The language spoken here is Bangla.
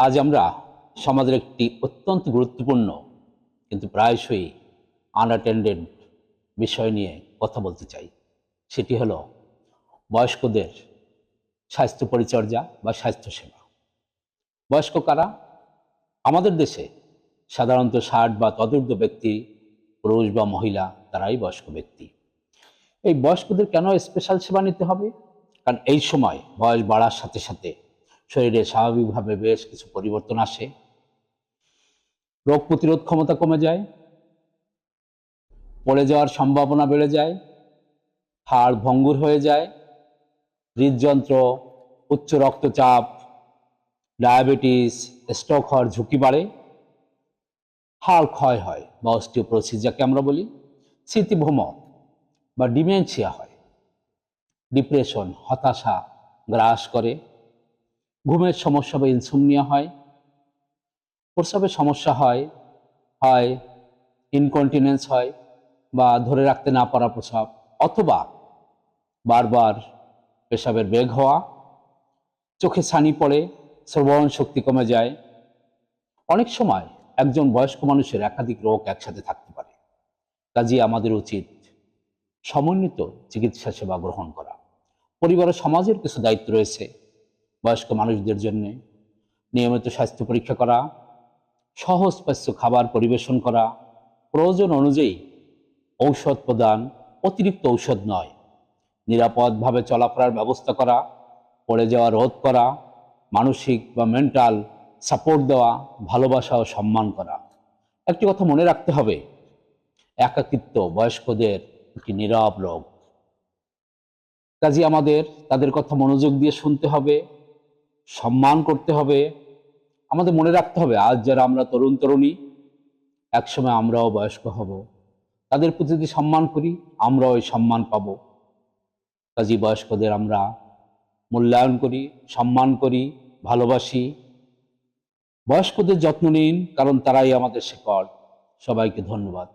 আজ আমরা সমাজের একটি অত্যন্ত গুরুত্বপূর্ণ কিন্তু প্রায়শই আনঅ্যাটেন্ডেড বিষয় নিয়ে কথা বলতে চাই। সেটি হলো বয়স্কদের স্বাস্থ্য পরিচর্যা বা স্বাস্থ্যসেবা। বয়স্ক কারা? আমাদের দেশে সাধারণত 60 বা তদূর্ধ্ব ব্যক্তি, পুরুষ বা মহিলা, তারাই বয়স্ক ব্যক্তি। এই বয়স্কদের কেন স্পেশাল সেবা নিতে হবে? কারণ এই সময় বয়স বাড়ার সাথে সাথে শরীরে স্বাভাবিকভাবে বেশ কিছু পরিবর্তন আসে। রোগ প্রতিরোধ ক্ষমতা কমে যায়, পড়ে যাওয়ার সম্ভাবনা বেড়ে যায়, হাড় ভঙ্গুর হয়ে যায়, হৃদযন্ত্র, উচ্চ রক্তচাপ, ডায়াবেটিস, স্ট্রোক হওয়ার ঝুঁকি বাড়ে, হাড় ক্ষয় হয় বা অস্টিওপোরোসিস যাকে আমরা বলি, স্মৃতিভ্রম বা ডিমেনশিয়া হয়, ডিপ্রেশন, হতাশা গ্রাস করে, ঘুমের সমস্যা বা ইনসোমনিয়া হয়, প্রস্রাবের সমস্যা হয়, হয় ইনকন্টিনেন্স হয় বা ধরে রাখতে না পারা প্রস্রাব, অথবা বারবার পেশাবের বেগ হওয়া, চোখে ছানি পড়ে, শ্রবণ শক্তি কমে যায়। অনেক সময় একজন বয়স্ক মানুষের একাধিক রোগ একসাথে থাকতে পারে। কাজেই আমাদের উচিত সমন্বিত চিকিৎসা সেবা গ্রহণ করা। পরিবার ও সমাজের কিছু দায়িত্ব রয়েছে বয়স্ক মানুষদের জন্য: নিয়মিত স্বাস্থ্য পরীক্ষা করা, সহজপাচ্য খাবার পরিবেশন করা, প্রয়োজন অনুযায়ী ঔষধ প্রদান, অতিরিক্ত ঔষধ নয়, নিরাপদভাবে চলাফেরার ব্যবস্থা করা, পড়ে যাওয়া রোধ করা, মানসিক বা মেন্টাল সাপোর্ট দেওয়া, ভালোবাসা ও সম্মান করা। একটি কথা মনে রাখতে হবে, একাকিত্ব বয়স্কদের একটি নীরব রোগ। কাজে আমাদের তাদের কথা মনোযোগ দিয়ে শুনতে হবে, সম্মান করতে হবে। আমাদের মনে রাখতে হবে, আজ যারা আমরা তরুণ তরুণী, একসময় আমরাও বয়স্ক হব। তাদের প্রতি যদি সম্মান করি, আমরাও এই সম্মান পাব। কাজী বয়স্কদের আমরা মূল্যায়ন করি, সম্মান করি, ভালোবাসি। বয়স্কদের যত্ন নিন, কারণ তারাই আমাদের শেকড়। সবাইকে ধন্যবাদ।